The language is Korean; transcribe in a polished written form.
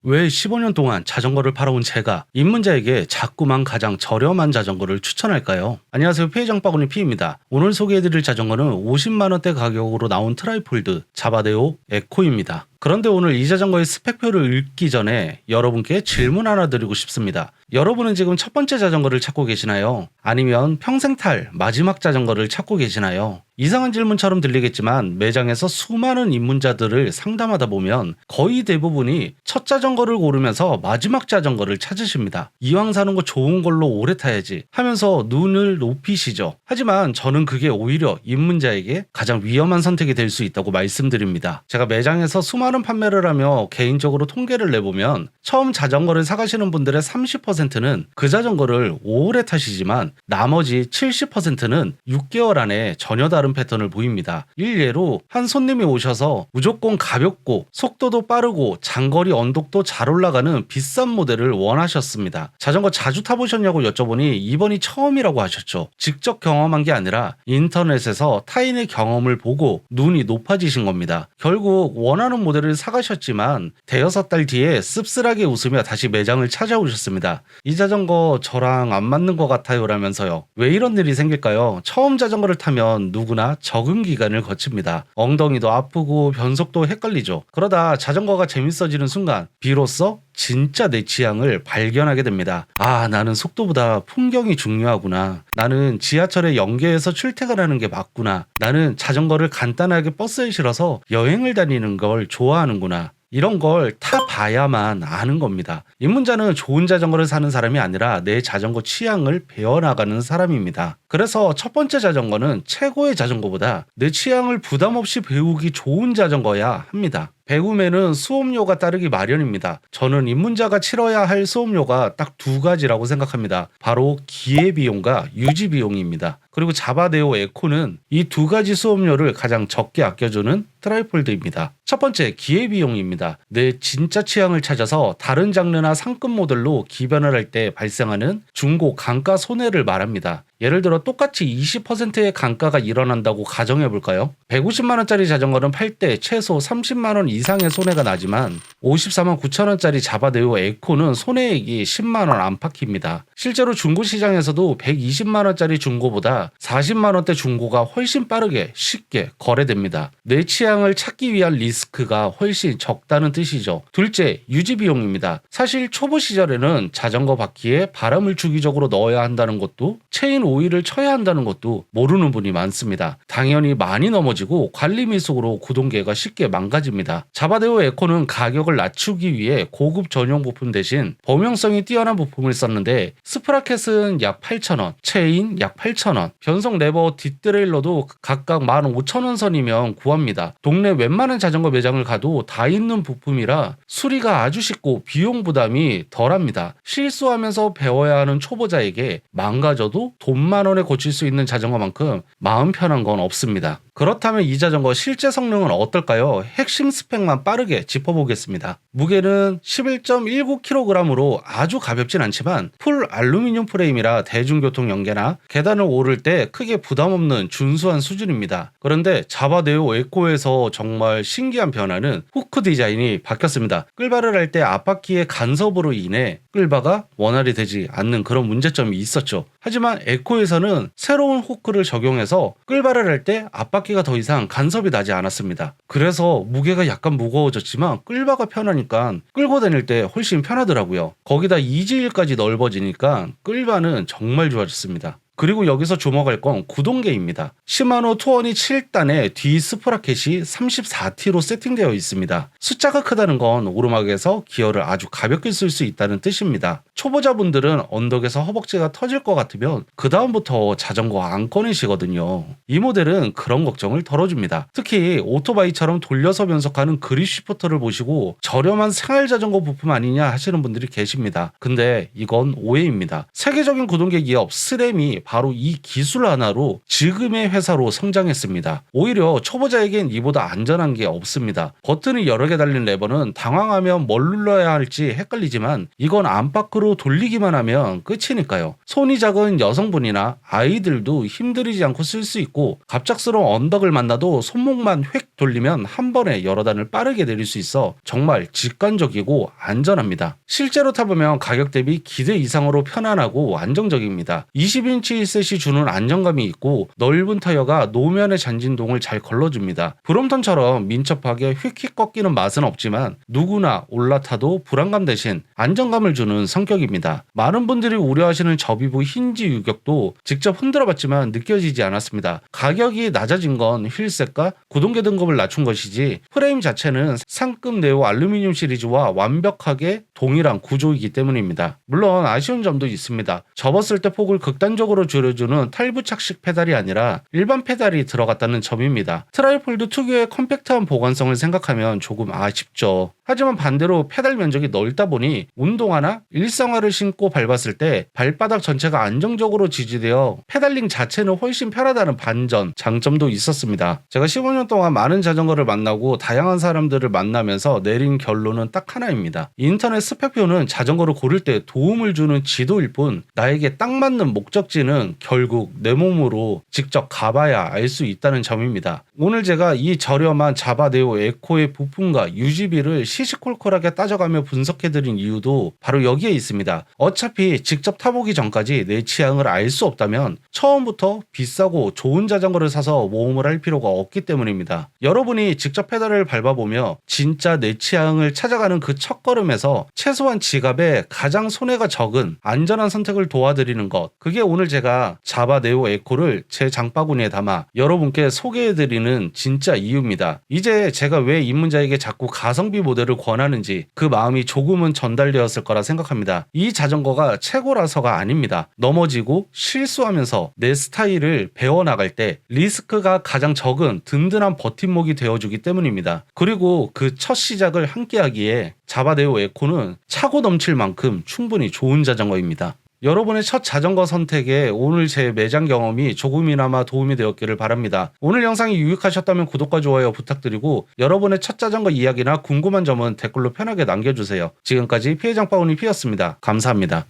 왜 15년 동안 자전거를 팔아온 제가 입문자에게 자꾸만 가장 저렴한 자전거를 추천할까요? 안녕하세요, 피해장바구니 피입니다. 오늘 소개해드릴 자전거는 50만원대 가격으로 나온 트라이폴드 자바데오 에코입니다. 그런데 오늘 이 자전거의 스펙표를 읽기 전에 여러분께 질문 하나 드리고 싶습니다. 여러분은 지금 첫 번째 자전거를 찾고 계시나요? 아니면 평생 탈 마지막 자전거를 찾고 계시나요? 이상한 질문처럼 들리겠지만 매장에서 수많은 입문자들을 상담하다 보면 거의 대부분이 첫 자전거를 고르면서 마지막 자전거를 찾으십니다. 이왕 사는 거 좋은 걸로 오래 타야지 하면서 눈을 높이시죠. 하지만 저는 그게 오히려 입문자에게 가장 위험한 선택이 될 수 있다고 말씀드립니다. 제가 매장에서 수많은 판매를 하며 개인적으로 통계를 내보면 처음 자전거를 사가시는 분들의 30%는 그 자전거를 오래 타시지만 나머지 70%는 6개월 안에 전혀 다른 패턴을 보입니다. 일례로 한 손님이 오셔서 무조건 가볍고 속도도 빠르고 장거리 언덕도 잘 올라가는 비싼 모델을 원하셨습니다. 자전거 자주 타보셨냐고 여쭤보니 이번이 처음이라고 하셨죠. 직접 경험한 게 아니라 인터넷에서 타인의 경험을 보고 눈이 높아지신 겁니다. 결국 원하는 모델을 사가셨지만 대여섯 달 뒤에 씁쓸하게 웃으며 다시 매장을 찾아오셨습니다. 이 자전거 저랑 안 맞는 것 같아요 라면서요. 왜 이런 일이 생길까요? 처음 자전거를 타면 누구나 적응 기간을 거칩니다. 엉덩이도 아프고 변속도 헷갈리죠. 그러다 자전거가 재밌어지는 순간 비로소 진짜 내 취향을 발견하게 됩니다. 아, 나는 속도보다 풍경이 중요하구나. 나는 지하철에 연계해서 출퇴근하는 게 맞구나. 나는 자전거를 간단하게 버스에 실어서 여행을 다니는 걸 좋아하는구나. 이런 걸 타봐야만 아는 겁니다. 입문자는 좋은 자전거를 사는 사람이 아니라 내 자전거 취향을 배워나가는 사람입니다. 그래서 첫 번째 자전거는 최고의 자전거보다 내 취향을 부담 없이 배우기 좋은 자전거야 합니다. 배움에는 수업료가 따르기 마련입니다. 저는 입문자가 치러야 할 수업료가 딱 두 가지라고 생각합니다. 바로 기회비용과 유지비용입니다. 그리고 자바데오 에코는 이 두 가지 수업료를 가장 적게 아껴주는 트라이폴드입니다. 첫 번째, 기회비용입니다. 내 진짜 취향을 찾아서 다른 장르나 상급 모델로 기변을 할 때 발생하는 중고 감가 손해를 말합니다. 예를 들어 똑같이 20%의 감가가 일어난다고 가정해볼까요? 150만원짜리 자전거는 팔 때 최소 30만원 이상의 손해가 나지만 54만 9천원짜리 자바데오 에코는 손해액이 10만원 안팎입니다. 실제로 중고시장에서도 120만원짜리 중고보다 40만원대 중고가 훨씬 빠르게 쉽게 거래됩니다. 내 취향을 찾기 위한 리스크가 훨씬 적다는 뜻이죠. 둘째, 유지비용입니다. 사실 초보 시절에는 자전거 바퀴에 바람을 주기적으로 넣어야 한다는 것도 체인 오일을 쳐야 한다는 것도 모르는 분이 많습니다. 당연히 많이 넘어지고 관리 미숙으로 구동계가 쉽게 망가집니다. 자바데오 에코는 가격을 낮추기 위해 고급 전용 부품 대신 범용성이 뛰어난 부품을 썼는데 스프라켓은 약 8,000원, 체인 약 8,000원, 변속 레버 뒷드레일러도 각각 15,000원 선이면 구합니다. 동네 웬만한 자전거 매장을 가도 다 있는 부품이라 수리가 아주 쉽고 비용 부담이 덜합니다. 실수하면서 배워야 하는 초보자에게 망가져도 돈만 원에 고칠 수 있는 자전거만큼 마음 편한 건 없습니다. 그렇다면 이 자전거 실제 성능은 어떨까요? 핵심 스펙만 빠르게 짚어보겠습니다. 무게는 11.19kg으로 아주 가볍진 않지만 풀 알루미늄 프레임이라 대중교통 연계나 계단을 오를 때 크게 부담 없는 준수한 수준입니다. 그런데 자바데오 에코에서 정말 신기한 변화는 후크 디자인이 바뀌었습니다. 끌바를 할 때 앞바퀴의 간섭으로 인해 끌바가 원활히 되지 않는 그런 문제점이 있었죠. 하지만 에코에서는 새로운 후크를 적용해서 끌바를 할 때 앞바퀴가 더 이상 간섭이 나지 않았습니다. 그래서 무게가 약간 무거워졌지만 끌바가 편하니까 끌고 다닐 때 훨씬 편하더라고요. 거기다 이지일까지 넓어지니까 끌바는 정말 좋아졌습니다. 그리고 여기서 주목할 건 구동계입니다. 시마노 투어니 7단에 뒤 스프라켓이 34T로 세팅되어 있습니다. 숫자가 크다는 건 오르막에서 기어를 아주 가볍게 쓸 수 있다는 뜻입니다. 초보자분들은 언덕에서 허벅지가 터질 것 같으면 그 다음부터 자전거 안 꺼내시거든요. 이 모델은 그런 걱정을 덜어줍니다. 특히 오토바이처럼 돌려서 변속하는 그립 시프터를 보시고 저렴한 생활자전거 부품 아니냐 하시는 분들이 계십니다. 근데 이건 오해입니다. 세계적인 구동계 기업 스램이 바로 이 기술 하나로 지금의 회사로 성장했습니다. 오히려 초보자에겐 이보다 안전한 게 없습니다. 버튼이 여러 개 달린 레버는 당황하면 뭘 눌러야 할지 헷갈리지만 이건 안팎으로 돌리기만 하면 끝이니까요. 손이 작은 여성분이나 아이들도 힘들이지 않고 쓸 수 있고 갑작스러운 언덕을 만나도 손목만 획 돌리면 한 번에 여러 단을 빠르게 내릴 수 있어 정말 직관적이고 안전합니다. 실제로 타보면 가격 대비 기대 이상으로 편안하고 안정적입니다. 20인치 셋이 주는 안정감이 있고 넓은 타이어가 노면의 잔진동을 잘 걸러줍니다. 브롬톤처럼 민첩하게 휙휙 꺾이는 맛은 없지만 누구나 올라타도 불안감 대신 안정감을 주는 성격입니다. 많은 분들이 우려하시는 접이부 힌지 유격도 직접 흔들어봤지만 느껴지지 않았습니다. 가격이 낮아진 건 휠셋과 구동계 등급을 낮춘 것이지 프레임 자체는 상급 네오 알루미늄 시리즈와 완벽하게 동일한 구조이기 때문입니다. 물론 아쉬운 점도 있습니다. 접었을 때 폭을 극단적으로 줄여주는 탈부착식 페달이 아니라 일반 페달이 들어갔다는 점입니다. 트라이폴드 특유의 컴팩트한 보관성을 생각하면 조금 아쉽죠. 하지만 반대로 페달 면적이 넓다 보니 운동화나 일상화를 신고 밟았을 때 발바닥 전체가 안정적으로 지지되어 페달링 자체는 훨씬 편하다는 반전, 장점도 있었습니다. 제가 15년 동안 많은 자전거를 만나고 다양한 사람들을 만나면서 내린 결론은 딱 하나입니다. 인터넷 스펙표는 자전거를 고를 때 도움을 주는 지도일 뿐 나에게 딱 맞는 목적지는 결국 내 몸으로 직접 가봐야 알 수 있다는 점입니다. 오늘 제가 이 저렴한 자바 네오 에코의 부품과 유지비를 시시콜콜하게 따져가며 분석해드린 이유도 바로 여기에 있습니다. 어차피 직접 타보기 전까지 내 취향을 알 수 없다면 처음부터 비싸고 좋은 자전거를 사서 모험을 할 필요가 없기 때문입니다. 여러분이 직접 페달을 밟아보며 진짜 내 취향을 찾아가는 그 첫걸음에서 최소한 지갑에 가장 손해가 적은 안전한 선택을 도와드리는 것, 그게 오늘 제가 자바 네오 에코를 제 장바구니에 담아 여러분께 소개해드리는 진짜 이유입니다. 이제 제가 왜 입문자에게 자꾸 가성비 모델을 권하는지 그 마음이 조금은 전달되었을 거라 생각합니다. 이 자전거가 최고라서가 아닙니다. 넘어지고 실수하면서 내 스타일을 배워나갈 때 리스크가 가장 적은 든든한 버팀목이 되어주기 때문입니다. 그리고 그 첫 시작을 함께하기에 자바 네오 에코는 차고 넘칠 만큼 충분히 좋은 자전거입니다. 여러분의 첫 자전거 선택에 오늘 제 매장 경험이 조금이나마 도움이 되었기를 바랍니다. 오늘 영상이 유익하셨다면 구독과 좋아요 부탁드리고 여러분의 첫 자전거 이야기나 궁금한 점은 댓글로 편하게 남겨주세요. 지금까지 피해장바구니 피였습니다. 감사합니다.